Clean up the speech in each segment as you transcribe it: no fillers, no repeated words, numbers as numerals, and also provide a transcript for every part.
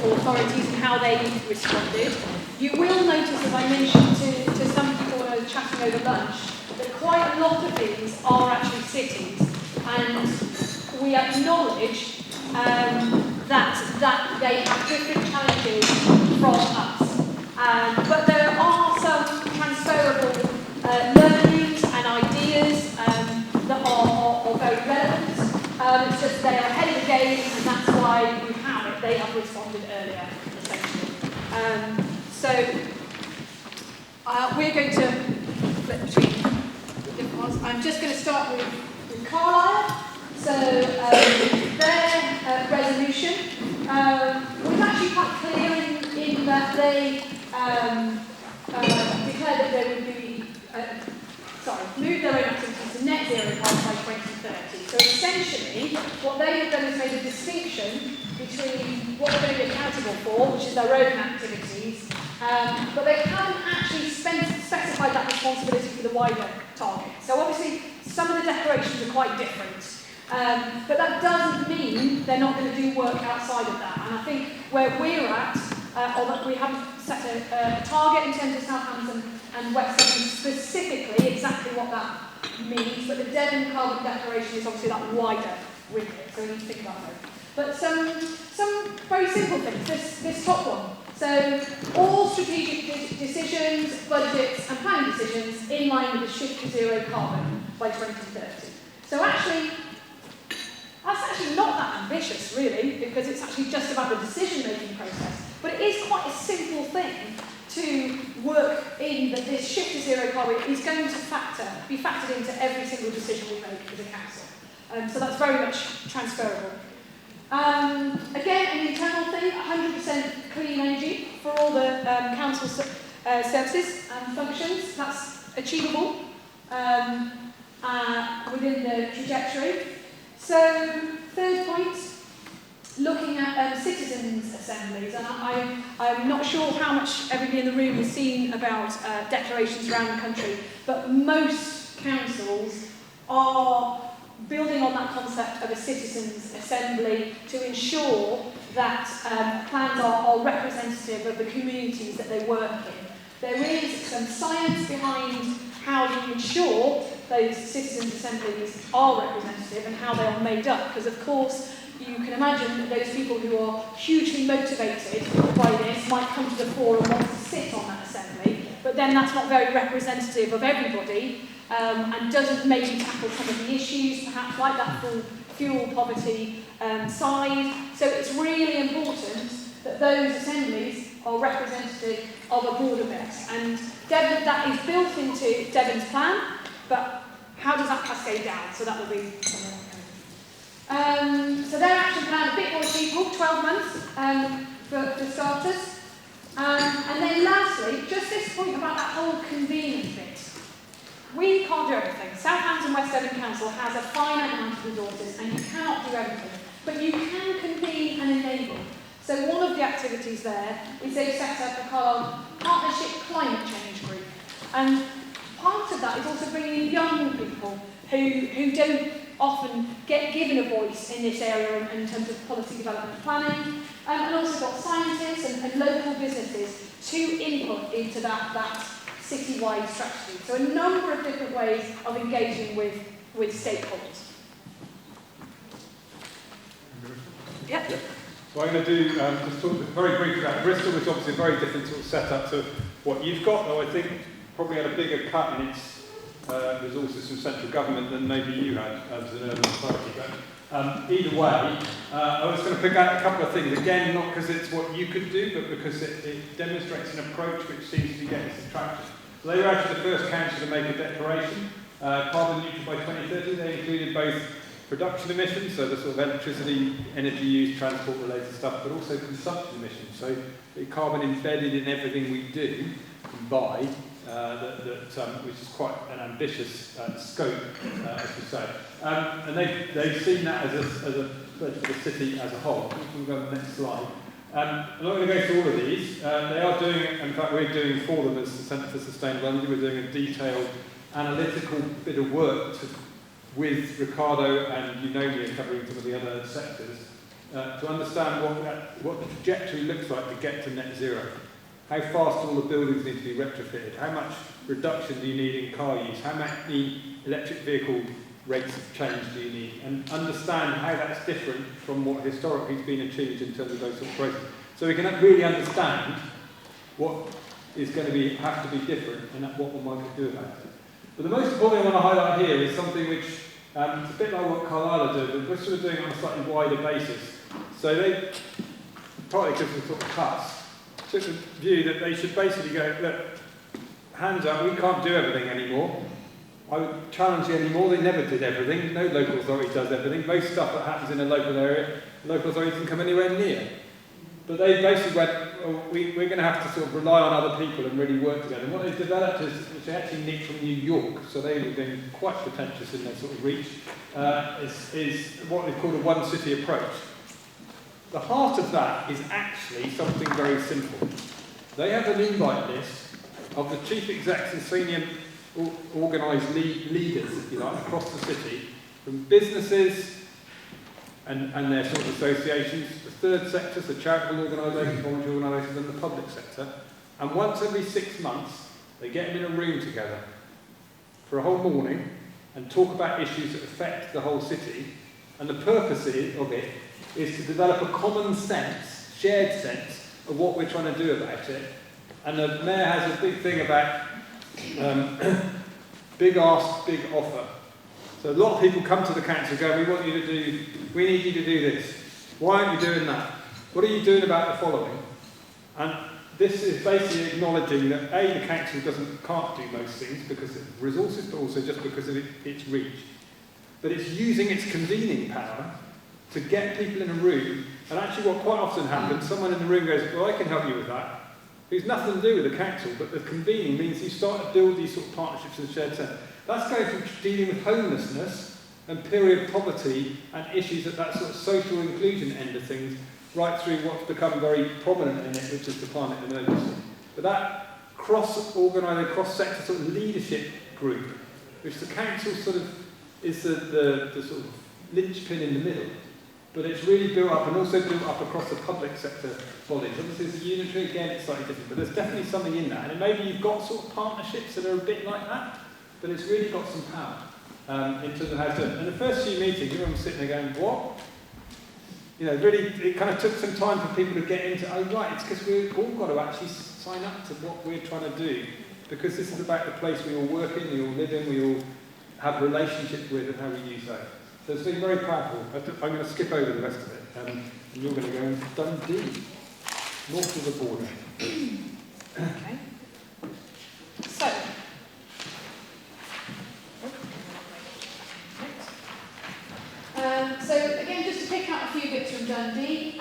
local authorities and how they responded. You will notice, as I mentioned to some people when I was chatting over lunch, that quite a lot of these are actually cities, and we acknowledge that they have different challenges from us. But there are some transferable learnings and ideas that are very relevant. It's just they are ahead of the game, and that's why we have it. They have responded earlier, essentially. We're going to flip between the different ones. I'm just going to start with Carlisle. So their resolution was actually quite clear in that they declared that they would be move their own activities to net zero carbon by 2030. So essentially, what they have done is made a distinction between what they're going to be accountable for, which is their own activities, but they haven't actually specified that responsibility for the wider target. So obviously, some of the declarations are quite different. But that doesn't mean they're not going to do work outside of that. And I think where we're at, although we haven't set a target in terms of Southampton and West Devon specifically, exactly what that means, but the Devon Carbon Declaration is obviously that wider remit, so we need to think about those. But some very simple things, this top one. So all strategic decisions, budgets and planning decisions in line with the shift to zero carbon by 2030. So actually, that's actually not that ambitious, really, because it's actually just about the decision-making process. But it is quite a simple thing to work in that this shift to zero carbon is going to be factored into every single decision we make as a council. So that's very much transferable. Again, an internal thing, 100% clean energy for all the council services and functions. That's achievable within the trajectory. So, third point, looking at citizens' assemblies, and I'm not sure how much everybody in the room has seen about declarations around the country, but most councils are building on that concept of a citizens' assembly to ensure that plans are representative of the communities that they work in. There is some science behind how you ensure those citizens' assemblies are representative and how they are made up, because of course you can imagine that those people who are hugely motivated by this might come to the fore and want to sit on that assembly, but then that's not very representative of everybody and doesn't maybe tackle some of the issues, perhaps like that fuel poverty side. So it's really important that those assemblies are representative of a broader base. And Devon, that is built into Devon's plan, but how does that cascade down? So that will be something like so their action plan, a bit more achievable, 12 months for starters. And then lastly, just this point about that whole convening bit. We can't do everything. Southampton West Devon Council has a finite amount of resources and you cannot do everything. But you can convene and enable. So one of the activities there is they've set up a Carlisle Partnership Climate Change Group. And part of that is also bringing in young people who don't often get given a voice in this area in terms of policy development planning, and also got scientists and local businesses to input into that citywide strategy. So a number of different ways of engaging with stakeholders. Yeah. So I'm going to do just talk very briefly about Bristol, which is obviously a very different sort of setup to what you've got, though I think probably had a bigger cut in its resources from central government than maybe you had as an urban authority. But either way, I was going to pick out a couple of things, again, not because it's what you could do, but because it demonstrates an approach which seems to be getting some traction. So they were actually the first council to make a declaration, carbon neutral by 2030. They included both production emissions, so the sort of electricity, energy use, transport related stuff, but also consumption emissions. So the carbon embedded in everything we do and buy, which is quite an ambitious scope, as we say. And they've seen that as a pledge for the city as a whole. We can go to the next slide. I'm not going to go through all of these. They are doing, in fact we're doing for them as the Centre for Sustainable Energy, we're doing a detailed analytical bit of work with Ricardo and Eunomia covering some of the other sectors to understand what the trajectory looks like to get to net zero. How fast all the buildings need to be retrofitted? How much reduction do you need in car use? How many electric vehicle rates of change do you need? And understand how that's different from what historically has been achieved in terms of those sort of processes. So we can really understand what is going to have to be different and what we might do about it. But the most important thing I want to highlight here is something which it's a bit like what Carlisle do, but we're sort of doing it on a slightly wider basis. So they, partly because of sort of cuts, took the view that they should basically go, look, hands up, we can't do everything anymore. I would challenge you anymore, they never did everything. No local authority does everything. Most stuff that happens in a local area, local authority doesn't come anywhere near. But they basically went, well, we're going to have to sort of rely on other people and really work together. And what they've developed is, which they actually nicked from New York, so they were being quite pretentious in their sort of reach, is what they call a one city approach. The heart of that is actually something very simple. They have an invite list of the chief execs and senior organised leaders, if you like, across the city, from businesses and their sort of associations, the third sectors, the charitable organisations, voluntary organisations, and the public sector. And once every 6 months, they get them in a room together for a whole morning and talk about issues that affect the whole city. And the purpose of it is to develop a common sense, shared sense, of what we're trying to do about it. And the mayor has a big thing about big ask, big offer. So a lot of people come to the council and go, we need you to do this. Why aren't you doing that? What are you doing about the following? And this is basically acknowledging that A, the council can't do most things because of resources, but also just because of its reach. But it's using its convening power to get people in a room, and actually what quite often happens, someone in the room goes, well, I can help you with that. It's nothing to do with the council, but the convening means you start to build these sort of partnerships and shared sense. That's going from dealing with homelessness and period poverty and issues at that sort of social inclusion end of things, right through what's become very prominent in it, which is the climate emergency. But that cross-organised, cross-sector sort of leadership group, which the council sort of is the sort of linchpin in the middle, but it's really built up and also built up across the public sector bodies. Obviously, it's unitary, again, it's slightly different, but there's definitely something in that. And maybe you've got sort of partnerships that are a bit like that, but it's really got some power in terms of how to do it. And the first few meetings, everyone was sitting there going, what? You know, really, it kind of took some time for people to get into, oh, right, it's because we've all got to actually sign up to what we're trying to do, because this is about the place we all work in, we all live in, we all have relationships with, and how we use that. So it's been very powerful. I'm going to skip over the rest of it, and you're going to go and Dundee, north of the border. Okay. So, again, just to pick out a few bits from Dundee.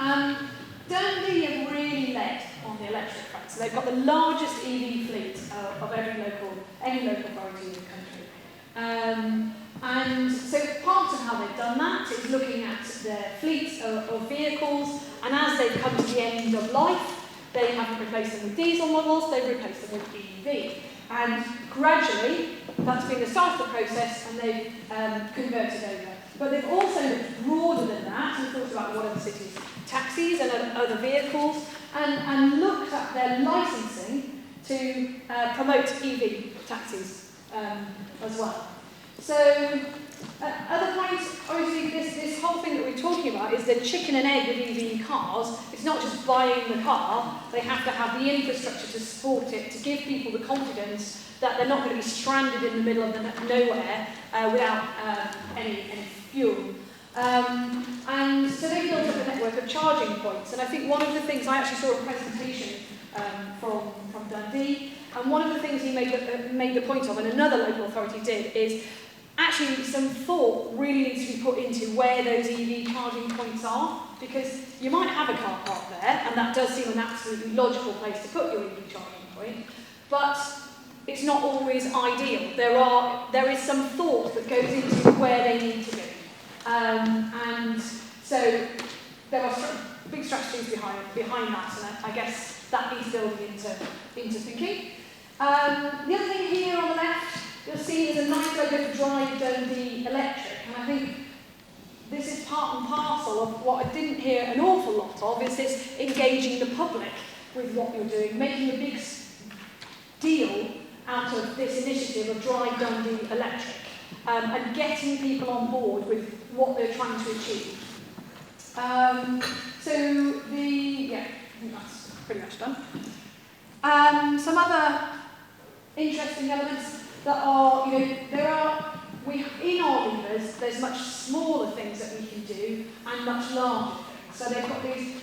Dundee have really led on the electric front. So they've got the largest EV fleet of any local authority in the country. And so part of how they've done that is looking at their fleet of vehicles, and as they've come to the end of life, they haven't replaced them with diesel models, they've replaced them with EV. And gradually, that's been the start of the process, and they've converted over. But they've also looked broader than that and thought about what are the city's taxis and other vehicles, and looked at their licensing to promote EV taxis as well. So, other points, obviously this whole thing that we're talking about is the chicken and egg with EV cars. It's not just buying the car, they have to have the infrastructure to support it, to give people the confidence that they're not going to be stranded in the middle of nowhere without any fuel. And so they built up a network of charging points. And I think one of the things, I actually saw a presentation from Dundee, and one of the things he made the point of, and another local authority did, is actually some thought really needs to be put into where those EV charging points are, because you might have a car park there, and that does seem an absolutely logical place to put your EV charging point, but it's not always ideal. There is some thought that goes into where they need to be. And so there are big strategies behind that, and I guess that needs building into thinking. The other thing here on the left, you'll see there's a nice logo for Drive Dundee Electric, and I think this is part and parcel parcel of what I didn't hear an awful lot of is this engaging the public with what you're doing, making a big deal out of this initiative of Drive Dundee Electric, and getting people on board with what they're trying to achieve. I think that's pretty much done. Some other interesting elements that are, in our levers, there's much smaller things that we can do and much larger things. So they've got these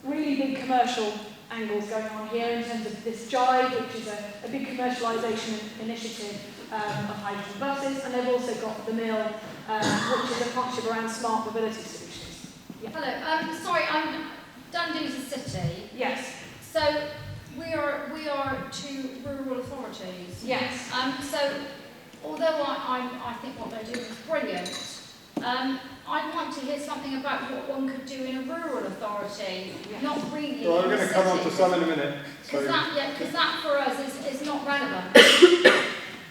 really big commercial angles going on here in terms of this Jive, which is a big commercialisation initiative of hydrogen buses, and they've also got the Mill, which is a partnership around smart mobility solutions. Yeah. Hello, sorry, Dundee's a city. Yes. So we are two rural authorities. Yes. So although I think what they're doing is brilliant, I'd like to hear something about what one could do in a rural authority, not really. Well, we're going to come on to some in a minute. Because that for us is not relevant.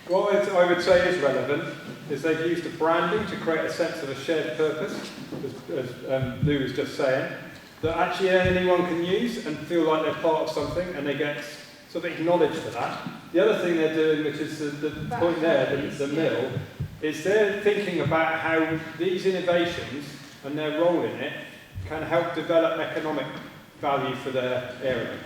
What I would say is relevant is they've used the branding to create a sense of a shared purpose, as Lou was just saying, that actually anyone can use and feel like they're part of something, and they get sort of acknowledged for that. The other thing they're doing, which is the point there, the Mill, is they're thinking about how these innovations and their role in it can help develop economic value for their area.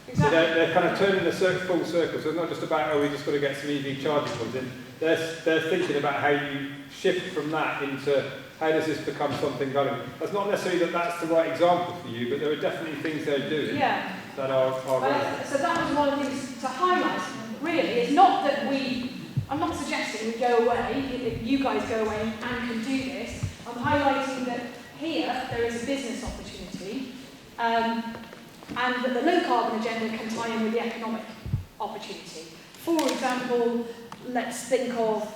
Exactly. So they're kind of turning the full circle. So it's not just about, we just got to get some EV charging points in. They're thinking about how you shift from that into how does this become something valuable. That's not necessarily that's the right example for you, but there are definitely things they're doing that are relevant. So that was one of the things to highlight, really. It's not that I'm not suggesting we go away, you guys go away and can do this. I'm highlighting that here there is a business opportunity, and that the low carbon agenda can tie in with the economic opportunity. For example, let's think of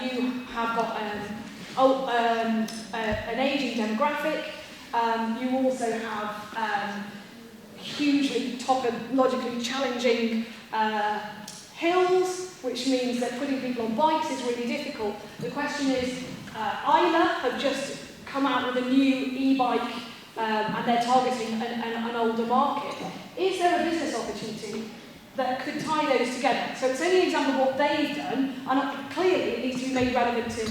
you have got an ageing demographic. You also have hugely topologically challenging hills, which means that putting people on bikes is really difficult. The question is, Isla have just come out with a new e-bike, and they're targeting an older market. Is there a business opportunity that could tie those together? So it's only an example of what they've done, and clearly it needs to be made relevant to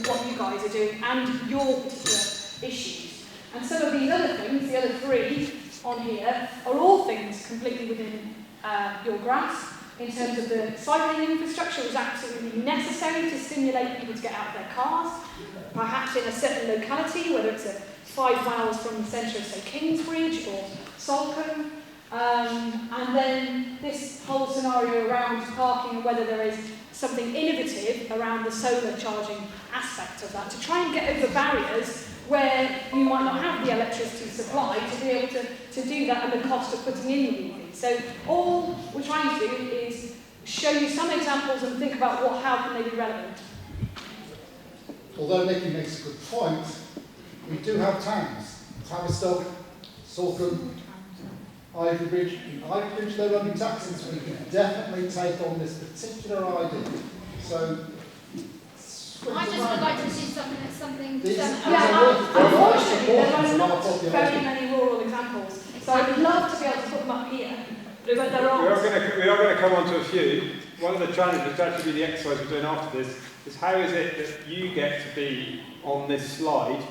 what you guys are doing and your particular issues. And some of these other things, the other three on here, are all things completely within your grasp. In terms of the cycling infrastructure, is absolutely necessary to stimulate people to get out of their cars, perhaps in a certain locality, whether it's 5 miles from the centre of, say, Kingsbridge or Salcombe. And then this whole scenario around parking and whether there is something innovative around the solar charging aspect of that, to try and get over barriers where you might not have the electricity supply to be able to do that and the cost of putting in the EV. So all we're trying to do is show you some examples and think about how can they be relevant. Although Nicky makes a good point, we do have towns. Tavistock, Salcombe, Ivybridge. In Ivybridge they're running taxis, so we can definitely take on this particular idea. So I just would like to see something. Unfortunately, there are not very many rural examples. So I would love to be able to put them up here, but there aren't. We are going to come on to a few. One of the challenges, to actually be the exercise we're doing after this, is how is it that you get to be on this slide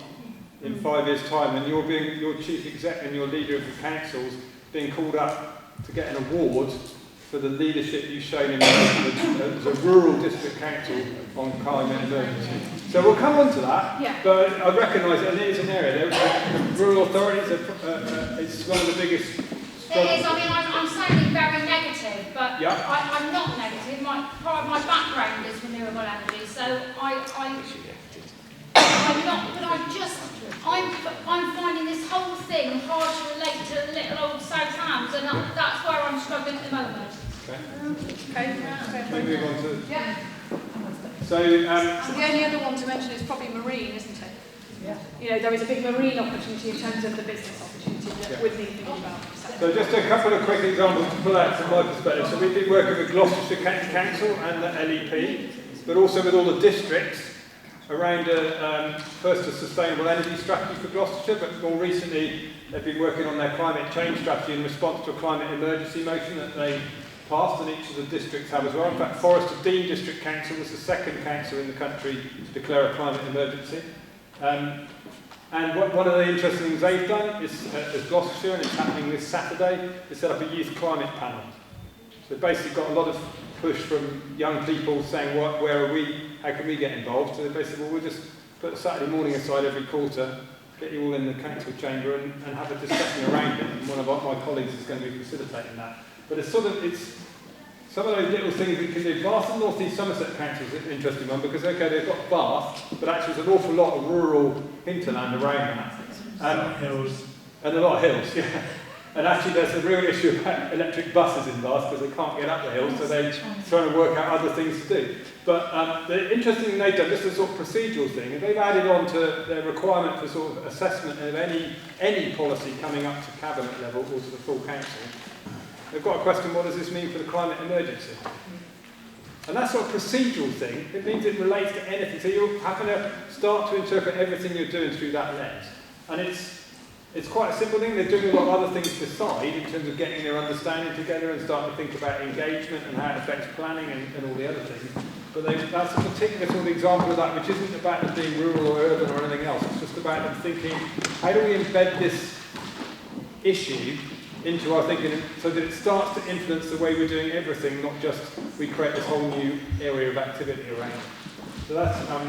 in 5 years' time, and you're being your chief exec and your leader of the councils being called up to get an award for the leadership you've shown in as a rural district council on climate emergency. So we'll come on to that, but I recognise that it is an area. Rural authorities, it's one of the biggest struggles. It is, I'm sounding very negative, but I'm not negative. Part of my background is renewable energy, so I'm not, but I'm finding this whole thing hard to relate to little old South Hams, and that's where I'm struggling at the moment. Okay. Can we move on to? Yeah. So, the only other one to mention is probably marine, isn't it? Yeah. There is a big marine opportunity in terms of the business opportunity that we'd need thinking about. So just a couple of quick examples to pull out from my perspective. So we've been working with Gloucestershire County Council and the LEP, but also with all the districts around first a sustainable energy strategy for Gloucestershire, but more recently they've been working on their climate change strategy in response to a climate emergency motion that they passed, and each of the districts have as well. In fact, Forest of Dean District Council was the second council in the country to declare a climate emergency. And one of the interesting things they've done is Gloucestershire, and it's happening this Saturday, is set up a youth climate panel. So basically got a lot of push from young people saying, where are we, how can we get involved? So they basically, well, we'll just put a Saturday morning aside every quarter, get you all in the council chamber and have a discussion around it. And one of my colleagues is going to be facilitating that. But it's some of those little things we can do. Bath and North East Somerset Council is an interesting one because, okay, they've got Bath, but actually there's an awful lot of rural hinterland around that. Hills. And a lot of hills, yeah. And actually there's a real issue about electric buses in Bath because they can't get up the hills, so they're trying to work out other things to do. But the interesting thing they've done, this is a sort of procedural thing, and they've added on to their requirement for sort of assessment of any policy coming up to cabinet level or to the full council. They've got a question, what does this mean for the climate emergency? And that sort of procedural thing, it means it relates to anything. So you're having to start to interpret everything you're doing through that lens. And it's quite a simple thing. They're doing a lot of other things beside in terms of getting their understanding together and starting to think about engagement and how it affects planning and all the other things. But that's a particular sort of example of that, which isn't about them being rural or urban or anything else. It's just about them thinking, how do we embed this issue into our thinking so that it starts to influence the way we're doing everything, not just we create this whole new area of activity around it. So that's I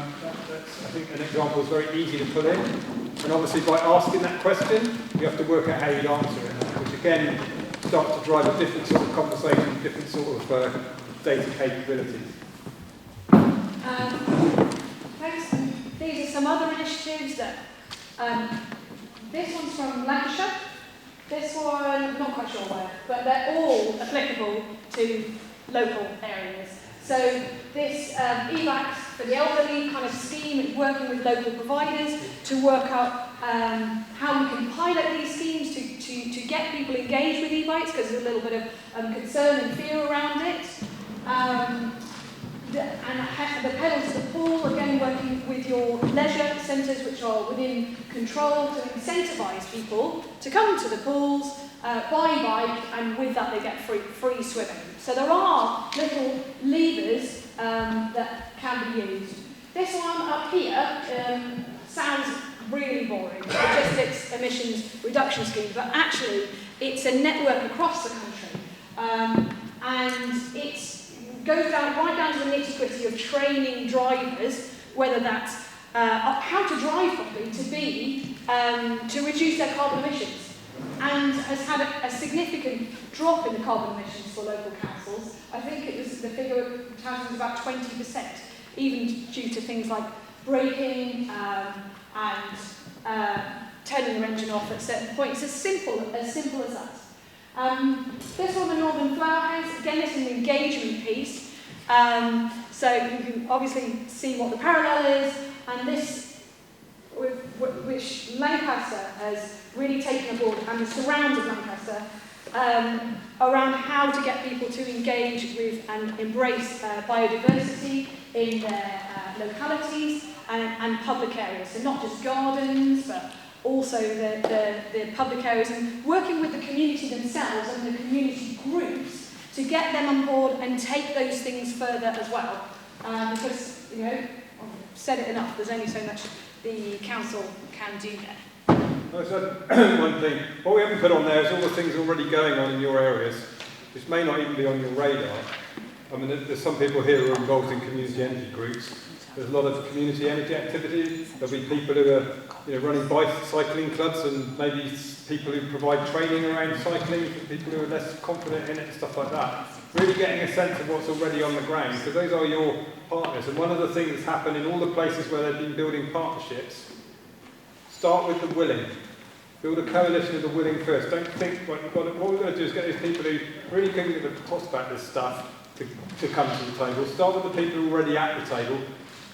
think, an example is very easy to put in. And obviously by asking that question, you have to work out how you'd answer it, which again starts to drive a different sort of conversation, different sort of data capabilities. Thanks. These are some other initiatives that, this one's from Lancashire. This one, not quite sure where, but they're all applicable to local areas. So this EVACS for the elderly kind of scheme is working with local providers to work out how we can pilot these schemes to get people engaged with e-bikes, because there's a little bit of concern and fear around it. And the pedal to the pool, again working with your leisure centres which are within control to incentivise people to come to the pools, buy a bike, and with that they get free swimming. So there are little levers that can be used. This one up here sounds really boring, logistics emissions reduction scheme, but actually it's a network across the country, and it goes right down to the nitty-gritty of training drivers, whether that's how to drive properly, to reduce their carbon emissions, and has had a significant drop in the carbon emissions for local councils. I think it was the figure was about 20%, even due to things like braking and turning your engine off at certain points. As simple as that. This one, the Northern Flower House, again, it's an engagement piece. So you can obviously see what the parallel is, and this, which Lancaster has really taken aboard, and the surrounds of Lancaster, around how to get people to engage with and embrace biodiversity in their localities and public areas. So not just gardens, but also the public areas, and working with the community themselves and the community groups to get them on board and take those things further as well. Because, you know, I've said it enough, there's only so much the council can do there. One thing, what we haven't put on there is all the things already going on in your areas, which may not even be on your radar. I mean, there's some people here who are involved in community energy groups. There's a lot of community energy activity. There'll be people who are running cycling clubs, and maybe people who provide training around cycling for people who are less confident in it and stuff like that. Really getting a sense of what's already on the ground, because those are your partners. And one of the things that's happened in all the places where they've been building partnerships, start with the willing. Build a coalition of the willing first. Don't think, what we're going to do is get those people who really can give a toss about this stuff to come to the table. Start with the people who are already at the table,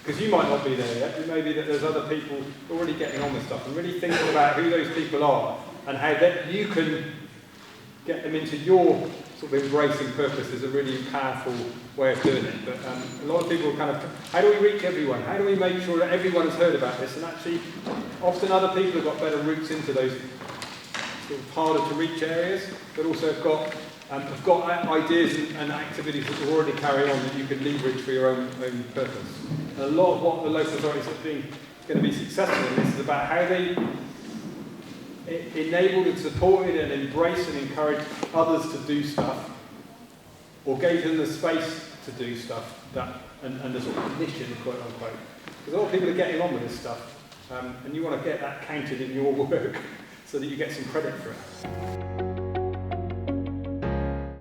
because you might not be there yet. It may be that there's other people already getting on with stuff, and really thinking about who those people are and how that you can get them into your sort of embracing purpose is a really powerful way of doing it. But a lot of people kind of, how do we reach everyone? How do we make sure that everyone has heard about this? And actually, often other people have got better routes into those sort of harder to reach areas, but also have got ideas and activities that you already carry on that you can leverage for your own purpose. And a lot of what the local authorities are going to be successful in this is about how they enabled and supported and embraced and encouraged others to do stuff, or gave them the space to do stuff, and the sort of mission, quote unquote. Because a lot of people are getting on with this stuff, and you want to get that counted in your work so that you get some credit for it.